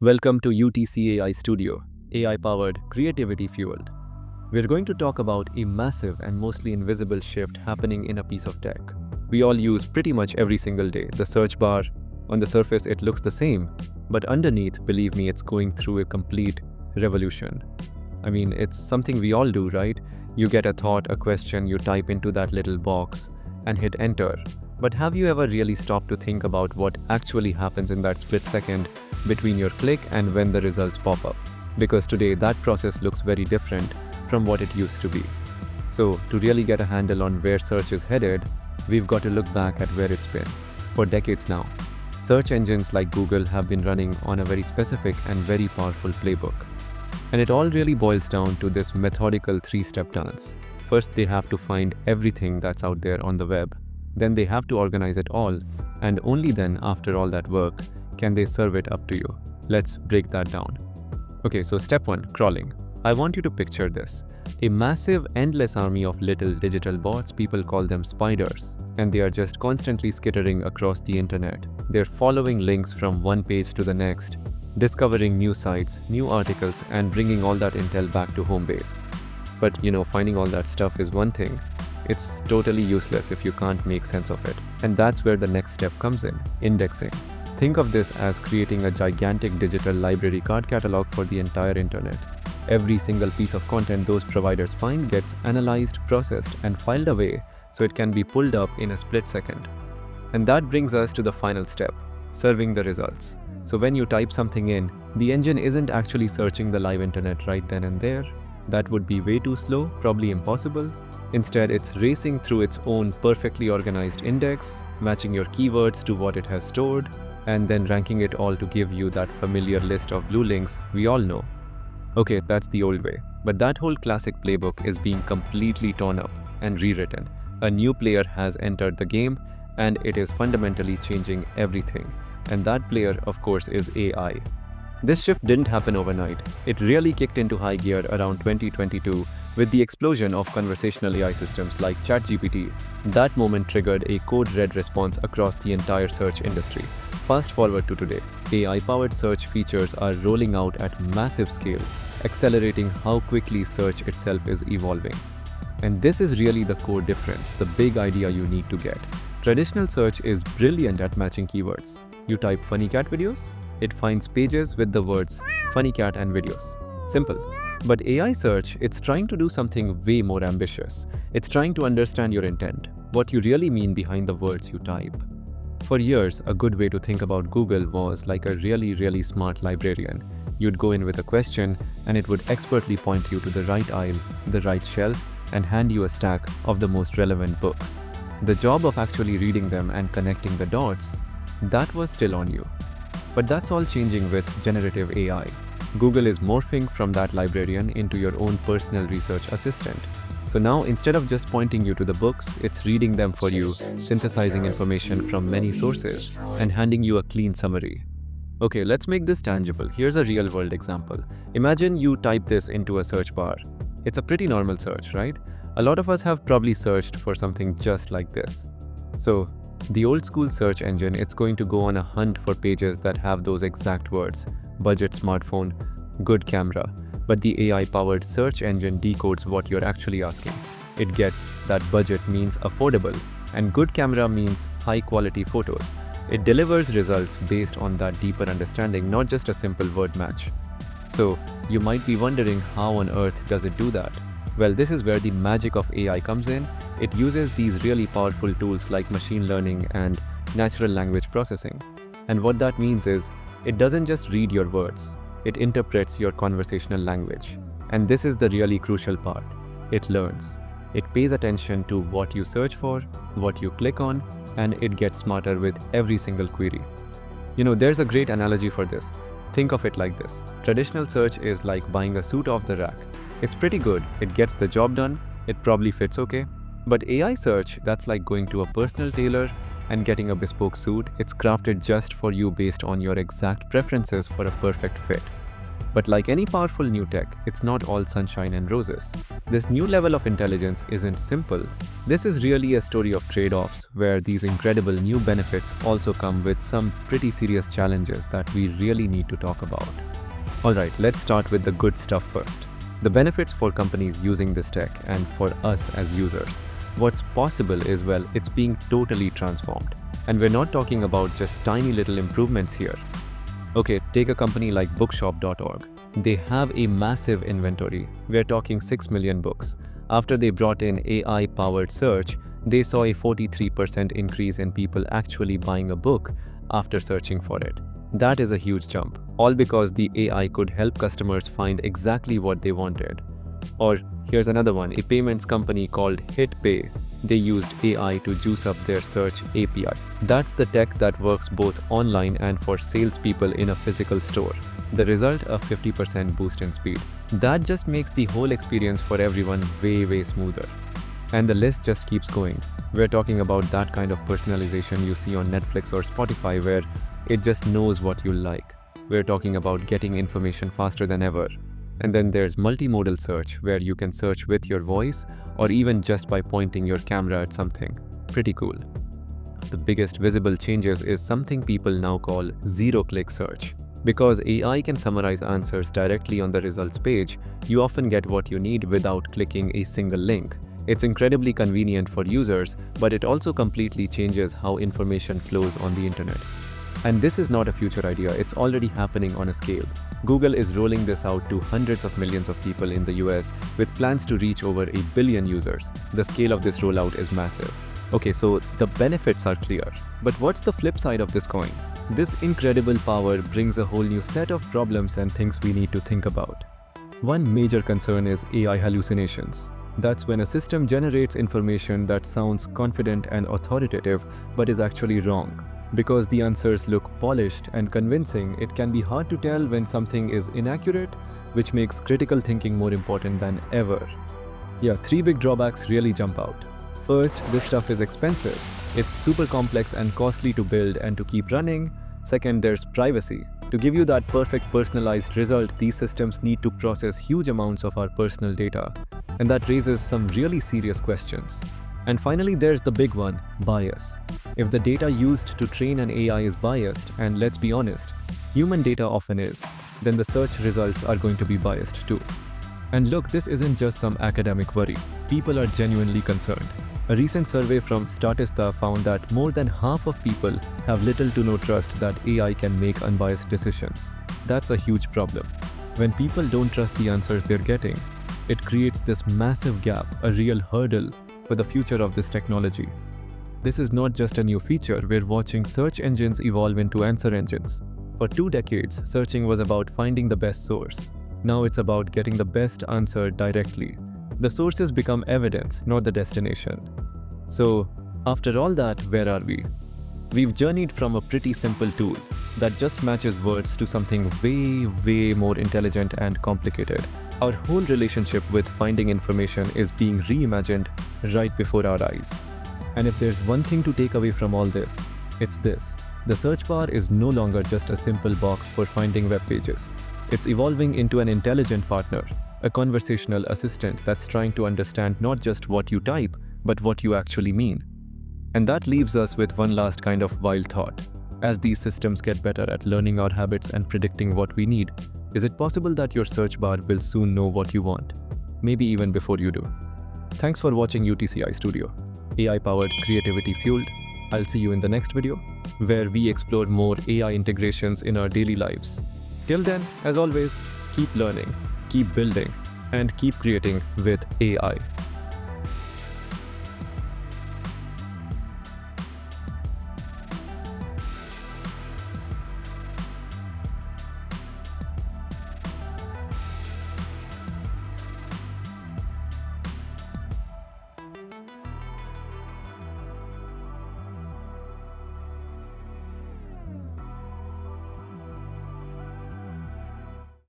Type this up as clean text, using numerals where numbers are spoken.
Welcome to utcaistudio, AI-powered, creativity fueled. We're going to talk about a massive and mostly invisible shift happening in a piece of tech. We all use pretty much every single day. The search bar, on the surface it looks the same, but underneath, believe me, it's going through a complete revolution. I mean, it's something we all do, right? You get a thought, a question, you type into that little box and hit enter. But have you ever really stopped to think about what actually happens in that split second between your click and when the results pop up? Because today that process looks very different from what it used to be. So, to really get a handle on where search is headed, we've got to look back at where it's been. For decades now, search engines like Google have been running on a very specific and very powerful playbook. And it all really boils down to this methodical three-step dance. First, they have to find everything that's out there on the web. Then they have to organize it all, and only then, after all that work, can they serve it up to you. Let's break that down. Okay, so step 1, crawling. I want you to picture this. A massive, endless army of little digital bots, people call them spiders, and they are just constantly skittering across the internet. They're following links from one page to the next, discovering new sites, new articles, and bringing all that intel back to home base. But finding all that stuff is one thing. It's totally useless if you can't make sense of it. And that's where the next step comes in, indexing. Think of this as creating a gigantic digital library card catalog for the entire internet. Every single piece of content those providers find gets analyzed, processed, and filed away so it can be pulled up in a split second. And that brings us to the final step, serving the results. So when you type something in, the engine isn't actually searching the live internet right then and there. That would be way too slow, probably impossible. Instead, it's racing through its own perfectly organized index, matching your keywords to what it has stored, and then ranking it all to give you that familiar list of blue links we all know. Okay, that's the old way. But that whole classic playbook is being completely torn up and rewritten. A new player has entered the game, and it is fundamentally changing everything. And that player, of course, is AI. This shift didn't happen overnight. It really kicked into high gear around 2022 with the explosion of conversational AI systems like ChatGPT. That moment triggered a code red response across the entire search industry. Fast forward to today, AI-powered search features are rolling out at massive scale, accelerating how quickly search itself is evolving. And this is really the core difference, the big idea you need to get. Traditional search is brilliant at matching keywords. You type funny cat videos, it finds pages with the words funny cat and videos. Simple. But AI search, it's trying to do something way more ambitious. It's trying to understand your intent, what you really mean behind the words you type. For years, a good way to think about Google was like a really smart librarian. You'd go in with a question and it would expertly point you to the right aisle, the right shelf, and hand you a stack of the most relevant books. The job of actually reading them and connecting the dots, that was still on you. But that's all changing with generative AI. Google is morphing from that librarian into your own personal research assistant. So now, instead of just pointing you to the books, it's reading them for you, synthesizing information from many sources, and handing you a clean summary. Okay, let's make this tangible. Here's a real-world example. Imagine you type this into a search bar. It's a pretty normal search, right? A lot of us have probably searched for something just like this. So, the old-school search engine, it's going to go on a hunt for pages that have those exact words. Budget smartphone, good camera. But the AI-powered search engine decodes what you're actually asking. It gets that budget means affordable, and good camera means high-quality photos. It delivers results based on that deeper understanding, not just a simple word match. So, you might be wondering how on earth does it do that? Well, this is where the magic of AI comes in. It uses these really powerful tools like machine learning and natural language processing. And what that means is, it doesn't just read your words, it interprets your conversational language. And this is the really crucial part. It learns. It pays attention to what you search for, what you click on, and it gets smarter with every single query. There's a great analogy for this. Think of it like this. Traditional search is like buying a suit off the rack. It's pretty good, it gets the job done, it probably fits okay. But AI search, that's like going to a personal tailor and getting a bespoke suit. It's crafted just for you based on your exact preferences for a perfect fit. But like any powerful new tech, it's not all sunshine and roses. This new level of intelligence isn't simple. This is really a story of trade-offs where these incredible new benefits also come with some pretty serious challenges that we really need to talk about. Alright, let's start with the good stuff first. The benefits for companies using this tech and for us as users. What's possible is, well, it's being totally transformed. And we're not talking about just tiny little improvements here. Okay, take a company like bookshop.org. They have a massive inventory. We're talking 6 million books. After they brought in AI-powered search, they saw a 43% increase in people actually buying a book after searching for it. That is a huge jump, all because the AI could help customers find exactly what they wanted. Or here's another one, a payments company called HitPay. They used AI to juice up their search API. That's the tech that works both online and for salespeople in a physical store. The result, a 50% boost in speed. That just makes the whole experience for everyone way smoother. And the list just keeps going. We're talking about that kind of personalization you see on Netflix or Spotify where it just knows what you like. We're talking about getting information faster than ever. And then there's multimodal search, where you can search with your voice or even just by pointing your camera at something. Pretty cool. The biggest visible changes is something people now call zero-click search. Because AI can summarize answers directly on the results page, you often get what you need without clicking a single link. It's incredibly convenient for users, but it also completely changes how information flows on the internet. And this is not a future idea, it's already happening on a scale. Google is rolling this out to hundreds of millions of people in the US with plans to reach over 1 billion users. The scale of this rollout is massive. Okay, so the benefits are clear. But what's the flip side of this coin? This incredible power brings a whole new set of problems and things we need to think about. One major concern is AI hallucinations. That's when a system generates information that sounds confident and authoritative but is actually wrong. Because the answers look polished and convincing, it can be hard to tell when something is inaccurate, which makes critical thinking more important than ever. Yeah, 3 big drawbacks really jump out. First, this stuff is expensive. It's super complex and costly to build and to keep running. Second, there's privacy. To give you that perfect personalized result, these systems need to process huge amounts of our personal data. And that raises some really serious questions. And finally, there's the big one, bias. If the data used to train an AI is biased, and let's be honest, human data often is, then the search results are going to be biased too. And look, this isn't just some academic worry. People are genuinely concerned. A recent survey from Statista found that more than half of people have little to no trust that AI can make unbiased decisions. That's a huge problem. When people don't trust the answers they're getting, it creates this massive gap, a real hurdle for the future of this technology. This is not just a new feature, we're watching search engines evolve into answer engines. For 2 decades, searching was about finding the best source. Now it's about getting the best answer directly. The sources become evidence, not the destination. So, after all that, where are we? We've journeyed from a pretty simple tool that just matches words to something way more intelligent and complicated. Our whole relationship with finding information is being reimagined right before our eyes. And if there's one thing to take away from all this, it's this. The search bar is no longer just a simple box for finding web pages. It's evolving into an intelligent partner, a conversational assistant that's trying to understand not just what you type, but what you actually mean. And that leaves us with one last kind of wild thought. As these systems get better at learning our habits and predicting what we need, is it possible that your search bar will soon know what you want? Maybe even before you do. Thanks for watching utcaistudio. AI-powered, creativity-fueled. I'll see you in the next video, where we explore more AI integrations in our daily lives. Till then, as always, keep learning, keep building, and keep creating with AI.